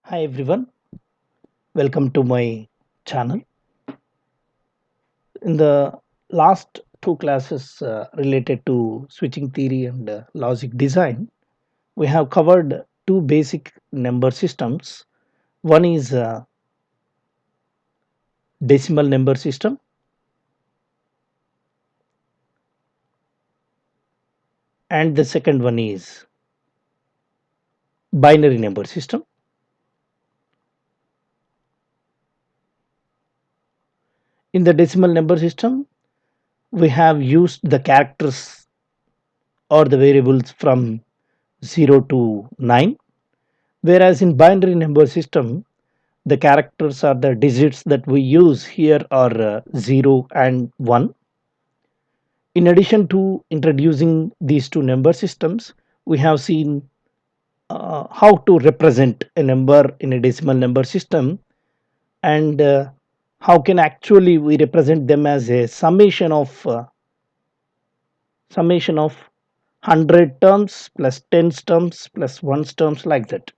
Hi everyone, welcome to my channel. In the last two classes related to switching theory and logic design, we have covered two basic number systems. One is decimal number system, and the second one is binary number system. In the decimal number system, we have used the characters or the variables from 0 to 9, whereas in binary number system, the characters are the digits that we use here are 0 and 1. In addition to introducing these two number systems, we have seen how to represent a number in a decimal number system, and how can actually we represent them as a summation of 100 terms plus 10 terms plus 1 terms, like that.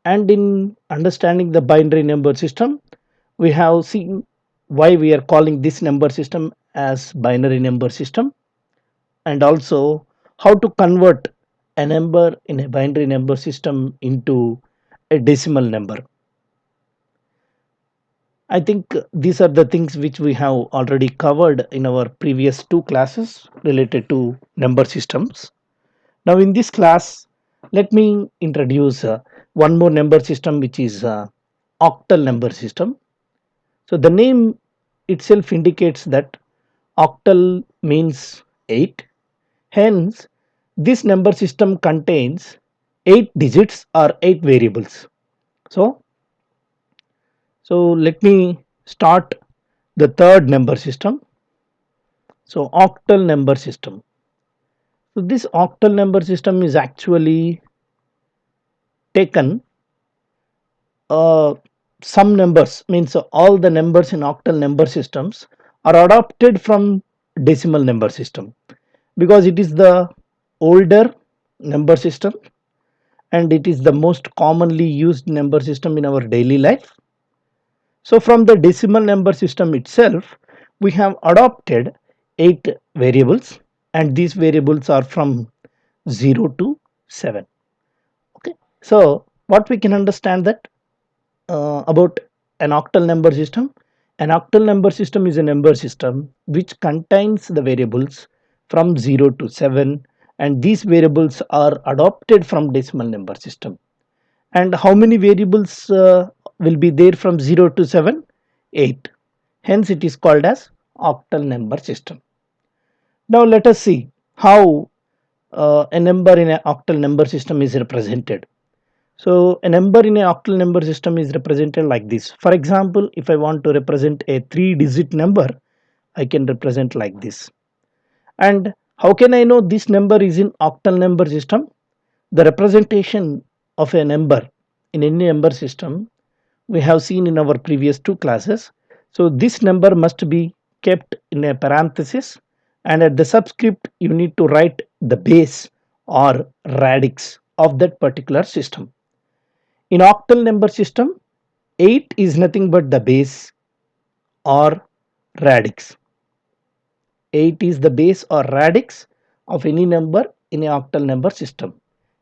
And in understanding the binary number system, we have seen why we are calling this number system as binary number system, and also how to convert a number in a binary number system into a decimal number. I think these are the things which we have already covered in our previous two classes related to number systems. Now in this class, let me introduce one more number system, which is octal number system. So the name itself indicates that octal means 8. Hence, this number system contains 8 digits or 8 variables. So, let me start the third number system. So, octal number system. So, this octal number system is actually taken uh, some numbers, means all the numbers in octal number systems are adopted from decimal number system, because it is the older number system and it is the most commonly used number system in our daily life. So from the decimal number system itself, we have adopted 8 variables, and these variables are from 0 to 7. Okay, so what we can understand that about an octal number system. An octal number system is a number system which contains the variables from 0 to 7, and these variables are adopted from decimal number system. And how many variables will be there from 0 to 7? 8. Hence it is called as octal number system. Now let us see how a number in an octal number system is represented. So a number in an octal number system is represented like this. For example, if I want to represent a 3-digit number, I can represent like this. And how can I know this number is in octal number system? The representation of a number in any number system we have seen in our previous two classes. So this number must be kept in a parenthesis, and at the subscript you need to write the base or radix of that particular system. In octal number system, 8 is nothing but the base or radix. 8 is the base or radix of any number in a octal number system.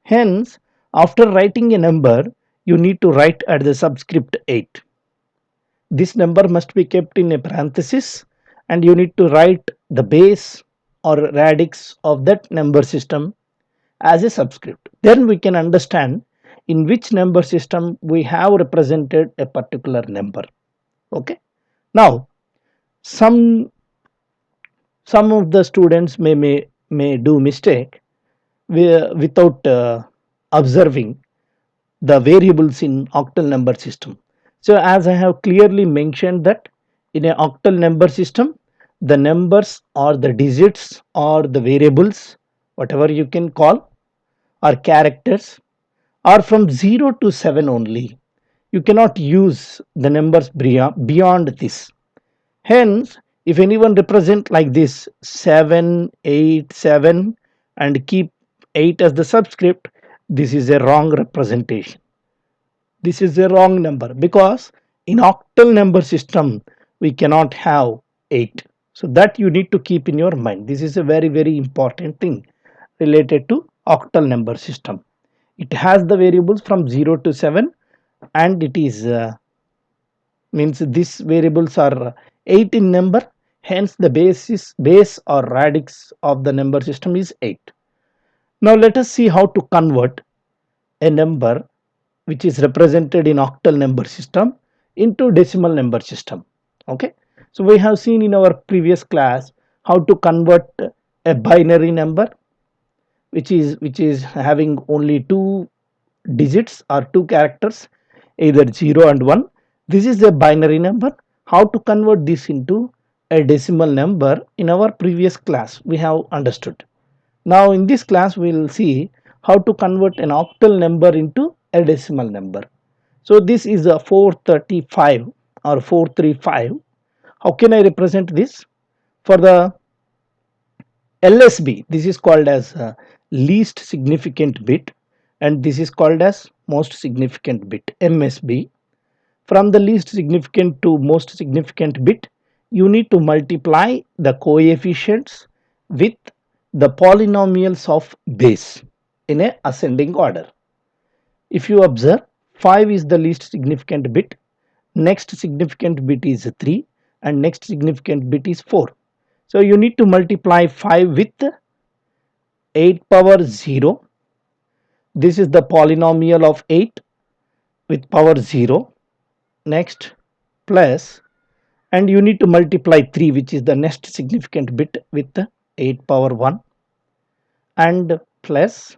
Hence, after writing a number, you need to write at the subscript 8. This number must be kept in a parenthesis, and you need to write the base or radix of that number system as a subscript. Then we can understand in which number system we have represented a particular number. Okay. Now, some of the students may do mistake without observing the variables in octal number system. So as I have clearly mentioned that in an octal number system, the numbers or the digits or the variables, whatever you can call, or characters, are from 0 to 7 only. You cannot use the numbers beyond this. Hence, if anyone represent like this 7, 8, 7 and keep 8 as the subscript, this is a wrong representation. This is a wrong number because in octal number system we cannot have 8. So that you need to keep in your mind. This is a very important thing related to octal number system. It has the variables from 0 to 7, and it is means these variables are 8 in number, hence the base or radix of the number system is 8. Now let us see how to convert a number which is represented in octal number system into decimal number system. Okay, so we have seen in our previous class how to convert a binary number which is having only two digits or two characters, either 0 and 1. This is a binary number. How to convert this into a decimal number in our previous class we have understood. Now in this class we will see how to convert an octal number into a decimal number. So this is a 435 or 435. How can I represent this? For the LSB, this is called as least significant bit, and this is called as most significant bit, MSB. From the least significant to most significant bit, you need to multiply the coefficients with the polynomials of base in a ascending order. If you observe, 5 is the least significant bit, next significant bit is 3, and next significant bit is 4. So you need to multiply 5 with 8 power 0. This is the polynomial of 8 with power 0. Next, plus, and you need to multiply 3, which is the next significant bit, with 8 power 1, and plus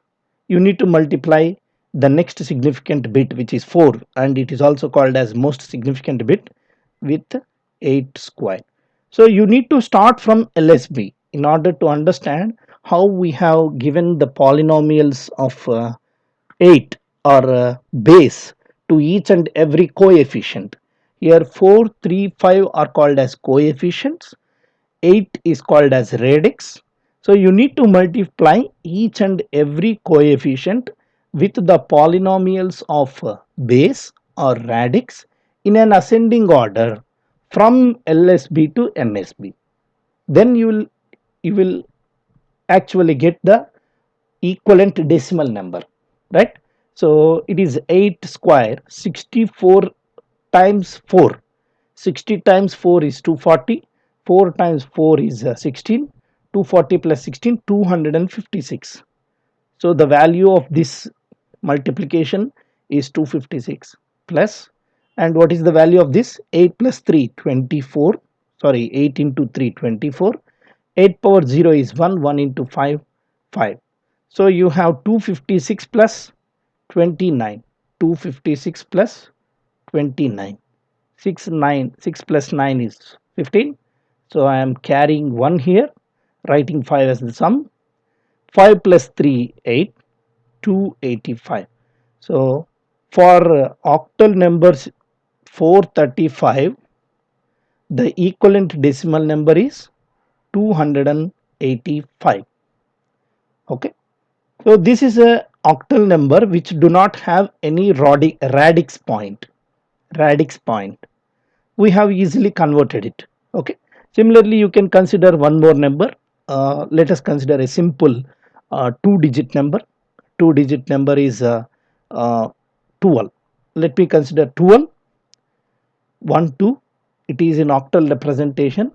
you need to multiply the next significant bit, which is 4, and it is also called as most significant bit, with 8 square. So you need to start from LSB in order to understand how we have given the polynomials of 8 or base to each and every coefficient. Here 4, 3, 5 are called as coefficients, 8 is called as radix. So you need to multiply each and every coefficient with the polynomials of base or radix in an ascending order from LSB to MSB. Then you will actually get the equivalent decimal number, right? So it is 8 square, 64 times 4. 60 times 4 is 240, 4 times 4 is 16, 240 plus 16, 256. So the value of this multiplication is 256 plus, and what is the value of this? 8 plus 3, 24. Sorry, 8 into 3, 24. 8 power 0 is 1, 1 into 5, 5. So you have 256 plus 29, 256 plus 29, 6 plus 9 is 15. So I am carrying 1 here, writing 5 as the sum. 5 plus 3, 8, 285. So for octal numbers 435, the equivalent decimal number is 285. Okay, so this is a octal number which do not have any radix point. We have easily converted it. Okay, similarly you can consider one more number. Let us consider a simple two-digit number. Two-digit number is uh, 12. Let me consider 12, 1, 2. It is in octal representation.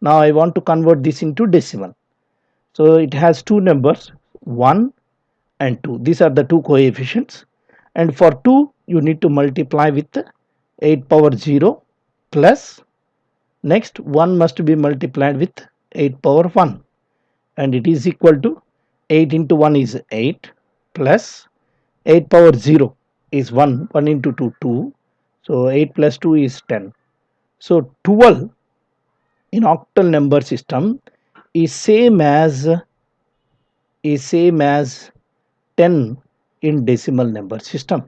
Now I want to convert this into decimal. So it has two numbers, 1 and 2. These are the two coefficients, and for 2 you need to multiply with 8 power 0 plus, next 1 must be multiplied with 8 power 1, and it is equal to 8 into 1 is 8 plus 8 power 0 is 1, 1 into 2, 2. So 8 plus 2 is 10. So 12 in octal number system is same as 10 in decimal number system.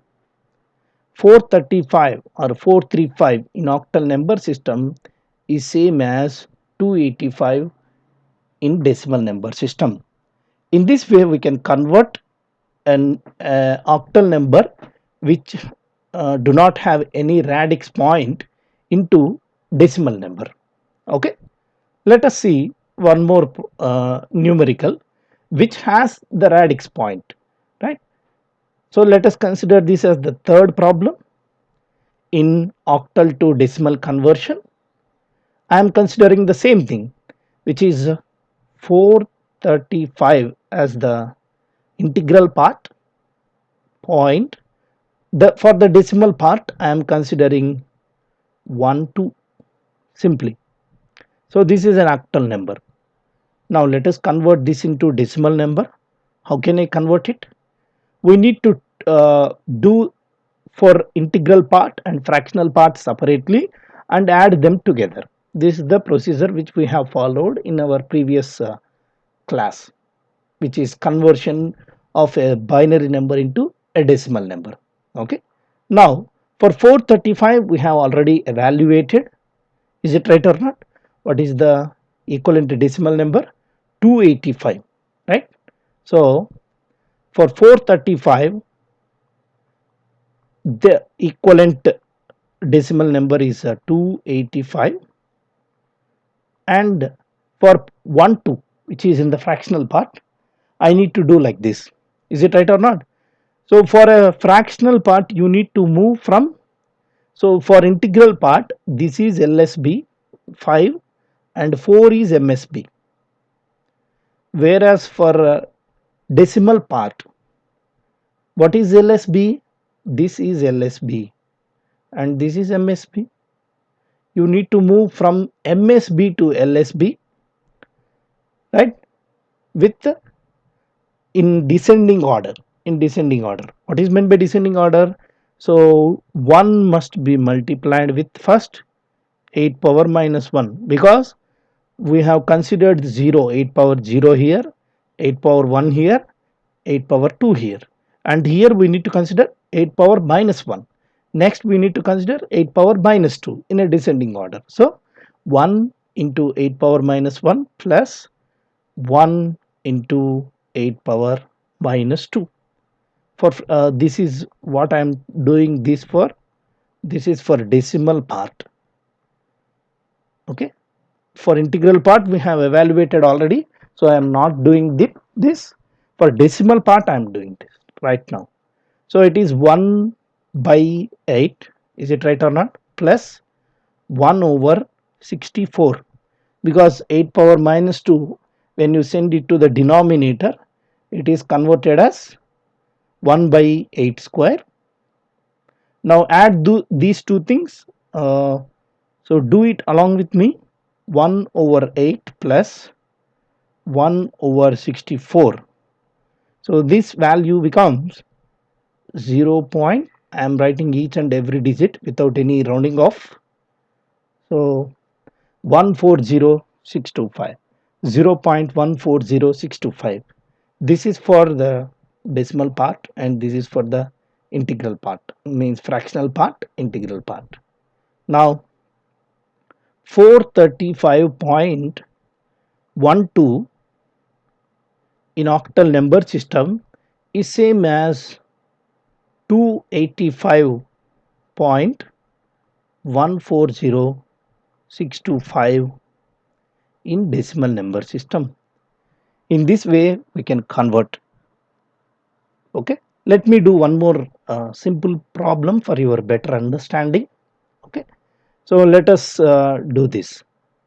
435 or 435 in octal number system is same as 285 in decimal number system. In this way we can convert an octal number which do not have any radix point into decimal number. Okay, let us see one more numerical which has the radix point, right? So let us consider this as the third problem in octal to decimal conversion. I am considering the same thing, which is 435 as the integral part point. For the decimal part I am considering 1 2 simply. So this is an octal number. Now let us convert this into decimal number. How can I convert it? We need to do for integral part and fractional part separately and add them together. This is the procedure which we have followed in our previous class, which is conversion of a binary number into a decimal number. Okay, now for 435 we have already evaluated. Is it right or not? What is the equivalent decimal number? 285, right? So for 435 the equivalent decimal number is 285, and for 1 2 which is in the fractional part I need to do like this. Is it right or not? So for a fractional part you need to move from, so for integral part this is LSB 5 and 4 is MSB, whereas for decimal part what is LSB? This is LSB and this is MSB. You need to move from MSB to LSB, right, with in descending order. What is meant by descending order? So 1 must be multiplied with first 8 power minus 1, because we have considered 0, 8 power 0 here, 8 power 1 here, 8 power 2 here, and here we need to consider 8 power minus 1. Next we need to consider 8 power minus 2 in a descending order. So 1 into 8 power minus 1 plus 1 into 8 power minus 2. For this is what I am doing this for. This is for decimal part. Okay, for integral part we have evaluated already, so I am not doing this. For decimal part I am doing this right now. So it is 1 by 8, is it right or not, plus 1 over 64, because 8 power minus 2 when you send it to the denominator it is converted as 1 by 8 square. Now add these two things, so do it along with me. 1 over 8 plus 1 over 64, so this value becomes 0. I am writing each and every digit without any rounding off. So 140625, 0.140625. This is for the decimal part and this is for the integral part, means fractional part, integral part. Now 435.12 in octal number system is same as 285.140625 in decimal number system. In this way we can convert. Okay, let me do one more simple problem for your better understanding. Okay, so let us do this.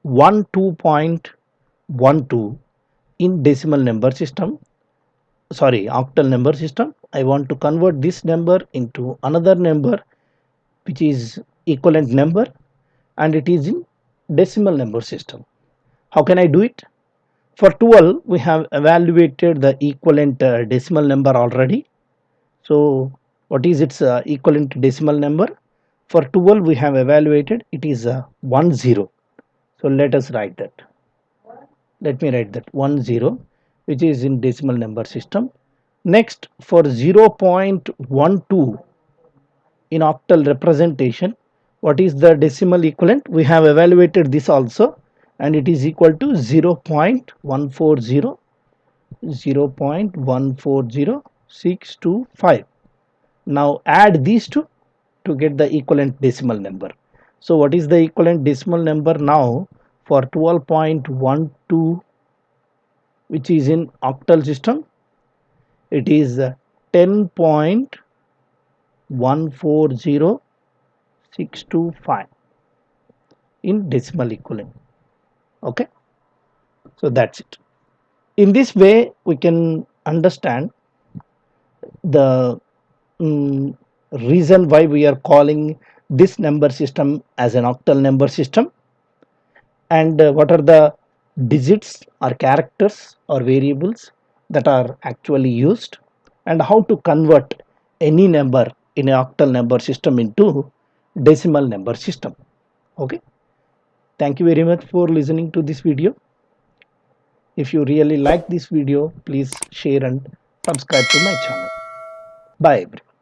12.12 in decimal number system, sorry, octal number system. I want to convert this number into another number which is equivalent number and it is in decimal number system. How can I do it? For 12 we have evaluated the equivalent decimal number already. So what is its equivalent decimal number? For 12 we have evaluated, it is 10. So let us write that. Let me write that 10, which is in decimal number system. Next, for 0.12 in octal representation, what is the decimal equivalent? We have evaluated this also and it is equal to 0.140, 0.140625. Now add these two. to get the equivalent decimal number. So what is the equivalent decimal number now for 12.12, which is in octal system? It is 10.140625 in decimal equivalent. Okay, so that's it. In this way we can understand the reason why we are calling this number system as an octal number system, and what are the digits or characters or variables that are actually used, and how to convert any number in an octal number system into decimal number system. Okay, thank you very much for listening to this video. If you really like this video, please share and subscribe to my channel. Bye everyone.